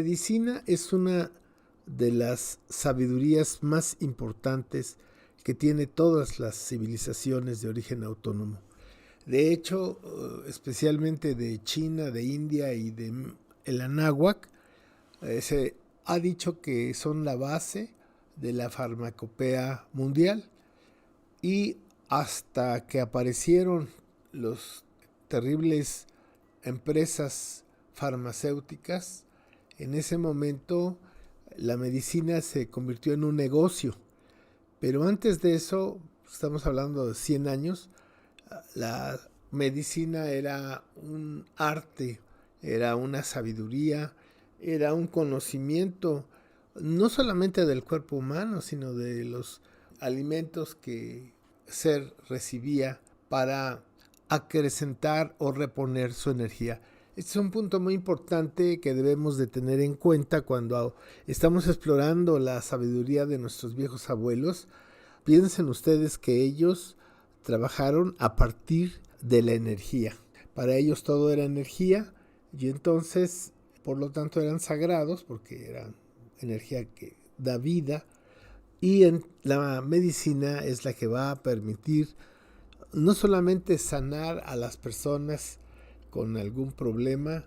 medicina es una de las sabidurías más importantes que tiene todas las civilizaciones de origen autónomo. De hecho, especialmente de China, de India y de el Anáhuac, se ha dicho que son la base de la farmacopea mundial, y hasta que aparecieron los terribles empresas farmacéuticas, en ese momento la medicina se convirtió en un negocio. Pero antes de eso, estamos hablando de 100 años, la medicina era un arte, era una sabiduría, era un conocimiento, no solamente del cuerpo humano, sino de los alimentos que el ser recibía para acrecentar o reponer su energía. Este es un punto muy importante que debemos de tener en cuenta cuando estamos explorando la sabiduría de nuestros viejos abuelos. Piensen ustedes que ellos trabajaron a partir de la energía. Para ellos todo era energía, y entonces, por lo tanto, eran sagrados porque eran energía que da vida, y la medicina es la que va a permitir no solamente sanar a las personas con algún problema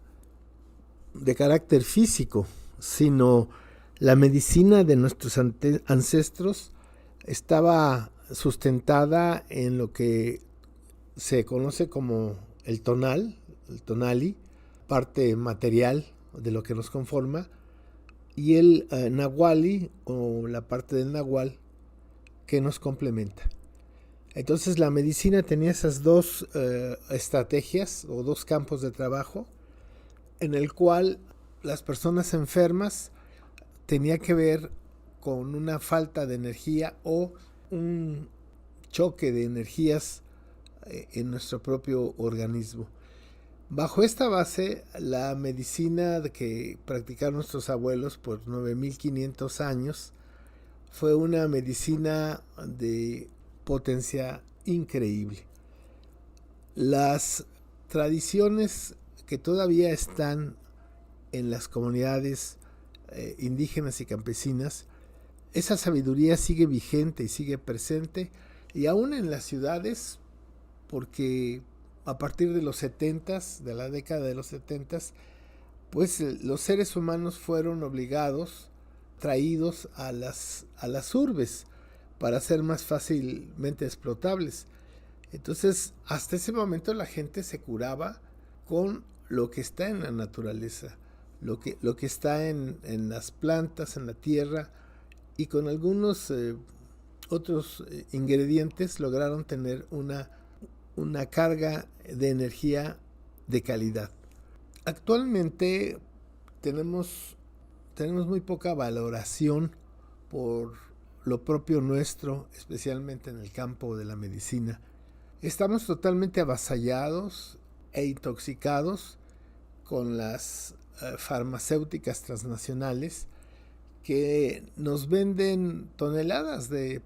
de carácter físico, sino la medicina de nuestros ancestros estaba sustentada en lo que se conoce como el tonali, parte material de lo que nos conforma, y el nahuali, o la parte del nahual, que nos complementa. Entonces la medicina tenía esas dos estrategias o dos campos de trabajo, en el cual las personas enfermas tenía que ver con una falta de energía o un choque de energías en nuestro propio organismo. Bajo esta base, la medicina que practicaron nuestros abuelos por 9500 años fue una medicina de potencia increíble. Las tradiciones que todavía están en las comunidades indígenas y campesinas, esa sabiduría sigue vigente y sigue presente, y aún en las ciudades, porque a partir de los 70s, de la década de los 70s, pues los seres humanos fueron obligados, traídos a las urbes para ser más fácilmente explotables. Entonces, hasta ese momento la gente se curaba con lo que está en la naturaleza, lo que está en las plantas, en la tierra, y con algunos otros ingredientes lograron tener una carga de energía de calidad. Actualmente tenemos muy poca valoración por lo propio nuestro, especialmente en el campo de la medicina. Estamos totalmente avasallados e intoxicados con las farmacéuticas transnacionales que nos venden toneladas de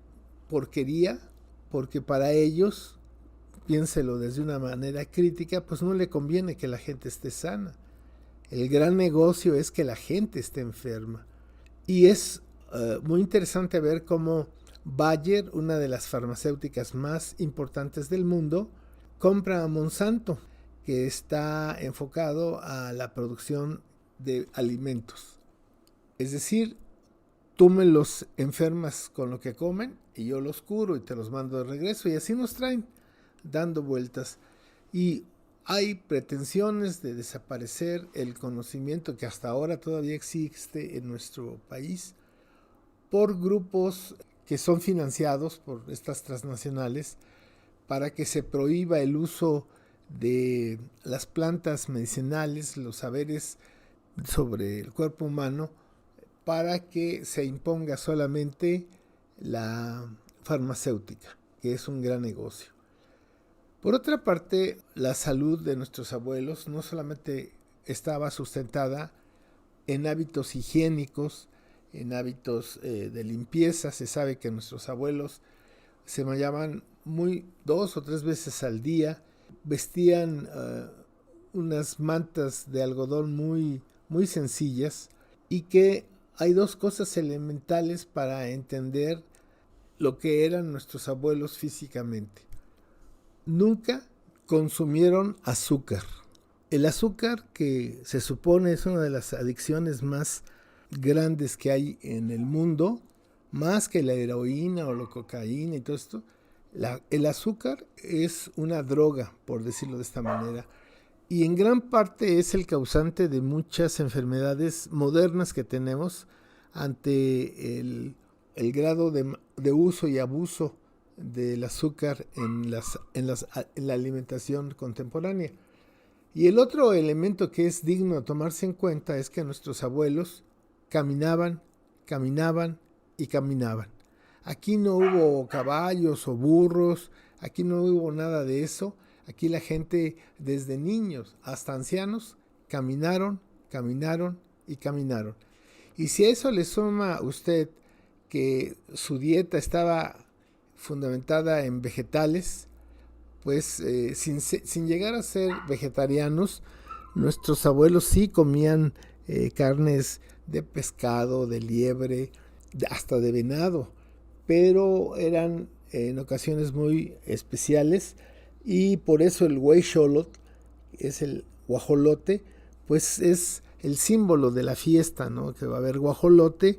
porquería, porque para ellos, piénselo desde una manera crítica, pues no le conviene que la gente esté sana. El gran negocio es que la gente esté enferma. Y es muy interesante ver cómo Bayer, una de las farmacéuticas más importantes del mundo, compra a Monsanto, que está enfocado a la producción de alimentos. Es decir, tú me los enfermas con lo que comen y yo los curo y te los mando de regreso, y así nos traen dando vueltas. Y hay pretensiones de desaparecer el conocimiento que hasta ahora todavía existe en nuestro país por grupos que son financiados por estas transnacionales para que se prohíba el uso de las plantas medicinales, los saberes sobre el cuerpo humano, para que se imponga solamente la farmacéutica, que es un gran negocio. Por otra parte, la salud de nuestros abuelos no solamente estaba sustentada en hábitos higiénicos, en hábitos de limpieza. Se sabe que nuestros abuelos se bañaban 2 o 3 veces al día, vestían unas mantas de algodón muy sencillas, y que hay dos cosas elementales para entender lo que eran nuestros abuelos físicamente. Nunca consumieron azúcar. El azúcar, que se supone es una de las adicciones más grandes que hay en el mundo, más que la heroína o la cocaína y todo esto, el azúcar es una droga, por decirlo de esta manera, y en gran parte es el causante de muchas enfermedades modernas que tenemos ante el grado de uso y abuso del azúcar en la alimentación contemporánea. Y el otro elemento que es digno de tomarse en cuenta es que nuestros abuelos caminaban, caminaban y caminaban. Aquí no hubo caballos o burros, aquí no hubo nada de eso. Aquí la gente, desde niños hasta ancianos, caminaron, caminaron y caminaron. Y si a eso le suma usted que su dieta estaba fundamentada en vegetales, pues sin llegar a ser vegetarianos, nuestros abuelos sí comían carnes de pescado, de liebre, hasta de venado, pero eran en ocasiones muy especiales, y por eso el hueyxolot, es el guajolote, pues es el símbolo de la fiesta, ¿no? Que va a haber guajolote,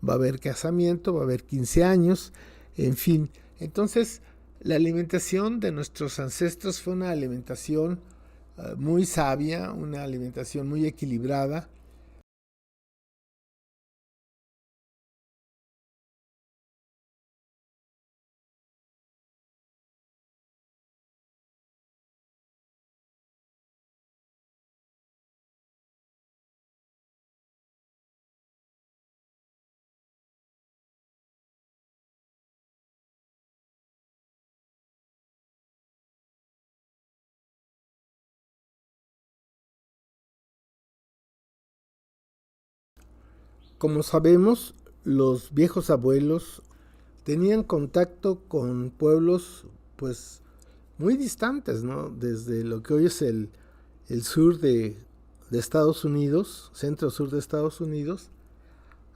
va a haber casamiento, va a haber 15 años, en fin. Entonces, la alimentación de nuestros ancestros fue una alimentación muy sabia, una alimentación muy equilibrada. Como sabemos, los viejos abuelos tenían contacto con pueblos pues muy distantes, ¿no? Desde lo que hoy es el sur de Estados Unidos, centro-sur de Estados Unidos,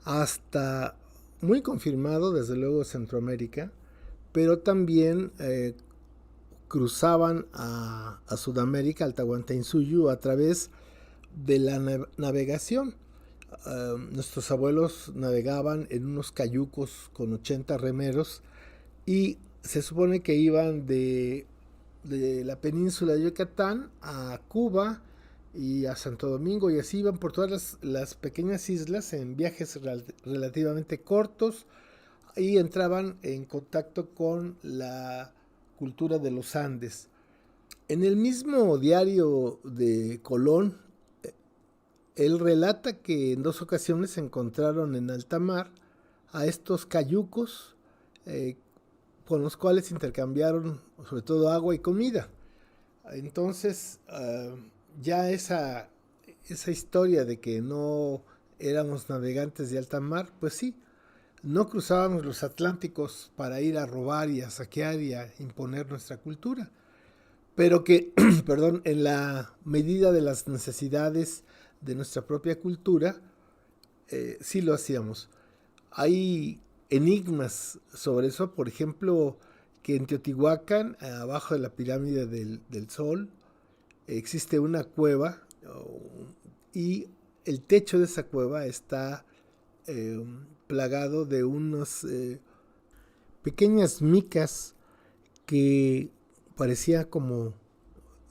hasta muy confirmado, desde luego, Centroamérica, pero también cruzaban a Sudamérica, al Tahuantinsuyo, a través de la navegación. Nuestros abuelos navegaban en unos cayucos con 80 remeros y se supone que iban de la península de Yucatán a Cuba y a Santo Domingo, y así iban por todas las pequeñas islas en viajes relativamente cortos, y entraban en contacto con la cultura de los Andes. En el mismo diario de Colón, él relata que en dos ocasiones se encontraron en alta mar a estos cayucos con los cuales intercambiaron sobre todo agua y comida. Entonces, ya esa historia de que no éramos navegantes de alta mar, pues sí, no cruzábamos los Atlánticos para ir a robar y a saquear y a imponer nuestra cultura, pero que, perdón, en la medida de las necesidades de nuestra propia cultura, sí lo hacíamos. Hay enigmas sobre eso, por ejemplo, que en Teotihuacán, abajo de la pirámide del Sol, existe una cueva y el techo de esa cueva está plagado de unas pequeñas micas que parecía como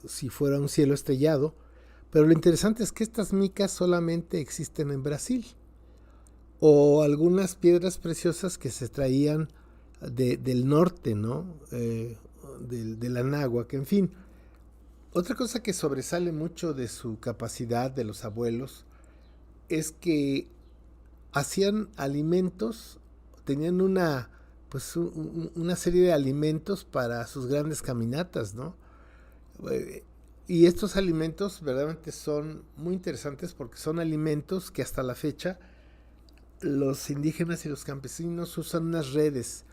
si fuera un cielo estrellado, pero lo interesante es que estas micas solamente existen en Brasil, o algunas piedras preciosas que se traían del norte, ¿no? De la náhuatl, en fin. Otra cosa que sobresale mucho de su capacidad de los abuelos es que hacían alimentos, tenían una serie de alimentos para sus grandes caminatas, ¿no? Y estos alimentos verdaderamente son muy interesantes porque son alimentos que hasta la fecha los indígenas y los campesinos usan unas redes,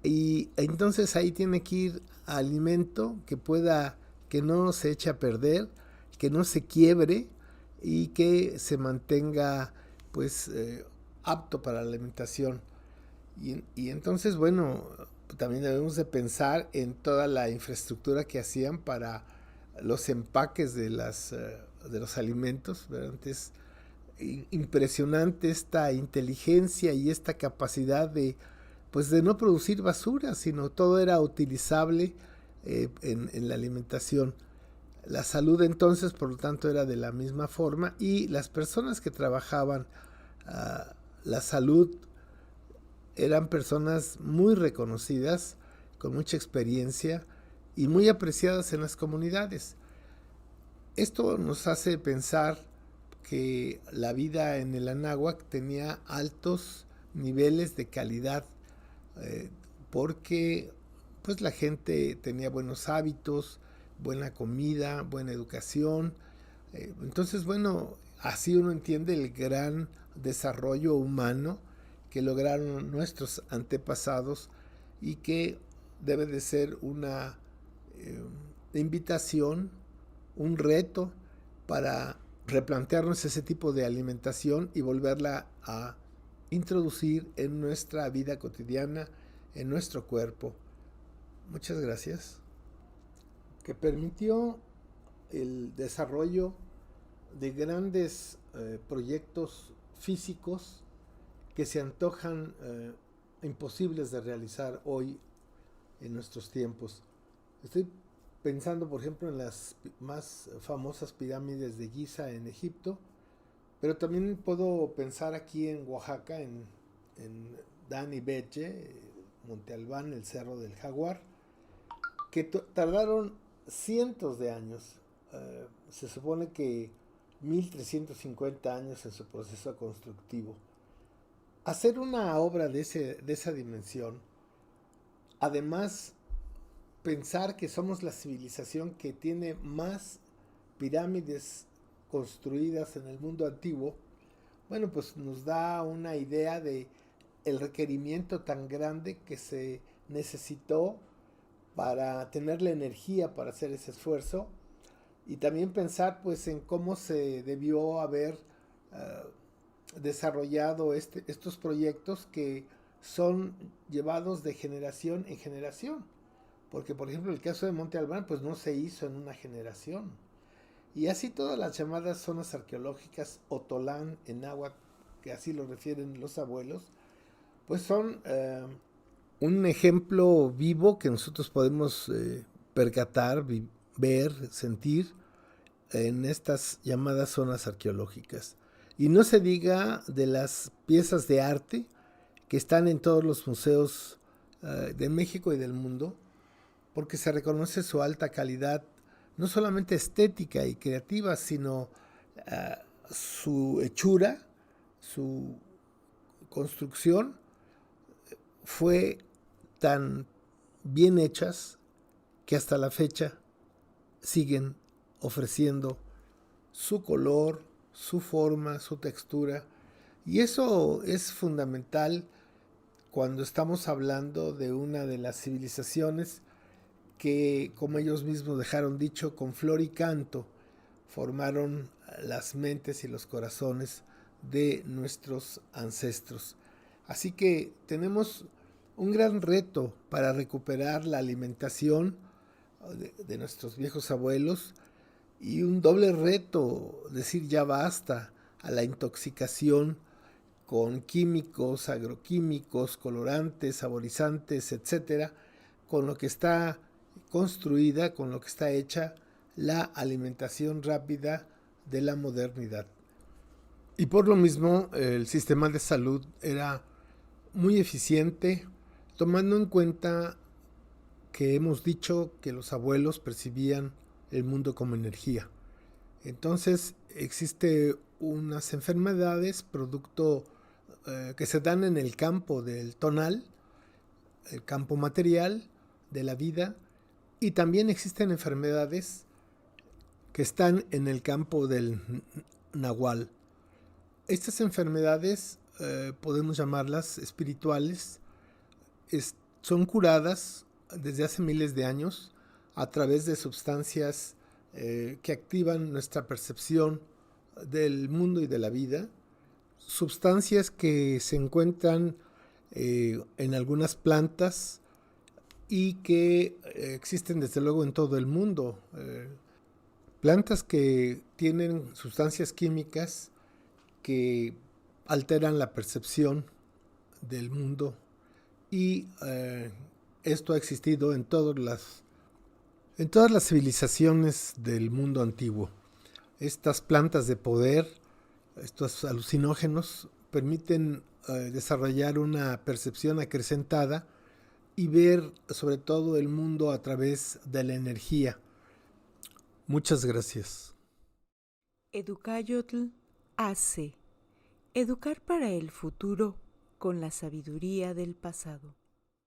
y entonces ahí tiene que ir alimento que no se eche a perder, que no se quiebre y que se mantenga pues apto para la alimentación. Y entonces, bueno, también debemos de pensar en toda la infraestructura que hacían para los empaques de los alimentos, ¿verdad? Es impresionante esta inteligencia y esta capacidad de no producir basura, sino todo era utilizable en la alimentación. La salud entonces, por lo tanto, era de la misma forma, y las personas que trabajaban la salud eran personas muy reconocidas, con mucha experiencia y muy apreciadas en las comunidades. Esto nos hace pensar que la vida en el Anáhuac tenía altos niveles de calidad, porque pues la gente tenía buenos hábitos, buena comida, buena educación. Entonces, bueno, así uno entiende el gran desarrollo humano que lograron nuestros antepasados, y que debe de ser una invitación, un reto para replantearnos ese tipo de alimentación y volverla a introducir en nuestra vida cotidiana, en nuestro cuerpo. Muchas gracias. Que permitió el desarrollo de grandes proyectos físicos que se antojan imposibles de realizar hoy en nuestros tiempos. Estoy pensando, por ejemplo, en las más famosas pirámides de Giza en Egipto, pero también puedo pensar aquí en Oaxaca, en Dani Beche, Monte Albán, el Cerro del Jaguar, que tardaron cientos de años. Se supone que 1350 años en su proceso constructivo. Hacer una obra de esa dimensión, además pensar que somos la civilización que tiene más pirámides construidas en el mundo antiguo, bueno, pues nos da una idea de el requerimiento tan grande que se necesitó para tener la energía para hacer ese esfuerzo, y también pensar pues en cómo se debió haber desarrollado estos proyectos que son llevados de generación en generación, porque por ejemplo el caso de Monte Albán pues no se hizo en una generación, y así todas las llamadas zonas arqueológicas Otolán en náhuatl, que así lo refieren los abuelos, pues son un ejemplo vivo que nosotros podemos percatar, ver, sentir en estas llamadas zonas arqueológicas. Y no se diga de las piezas de arte que están en todos los museos de México y del mundo, porque se reconoce su alta calidad, no solamente estética y creativa, sino su hechura, su construcción fue tan bien hechas que hasta la fecha siguen ofreciendo su color, su forma, su textura, y eso es fundamental cuando estamos hablando de una de las civilizaciones que, como ellos mismos dejaron dicho, con flor y canto formaron las mentes y los corazones de nuestros ancestros. Así que tenemos un gran reto para recuperar la alimentación de nuestros viejos abuelos, y un doble reto, decir ya basta a la intoxicación con químicos, agroquímicos, colorantes, saborizantes, etcétera, con lo que está construida, con lo que está hecha la alimentación rápida de la modernidad. Y por lo mismo el sistema de salud era muy eficiente, tomando en cuenta que hemos dicho que los abuelos percibían el mundo como energía. Entonces existe unas enfermedades producto que se dan en el campo del tonal, el campo material de la vida, y también existen enfermedades que están en el campo del nahual. Estas enfermedades podemos llamarlas espirituales, son curadas desde hace miles de años a través de sustancias que activan nuestra percepción del mundo y de la vida, sustancias que se encuentran en algunas plantas y que existen desde luego en todo el mundo. Plantas que tienen sustancias químicas que alteran la percepción del mundo y esto ha existido en todas las civilizaciones del mundo antiguo. Estas plantas de poder, estos alucinógenos, permiten desarrollar una percepción acrecentada y ver sobre todo el mundo a través de la energía. Muchas gracias. Educayotl hace educar para el futuro con la sabiduría del pasado.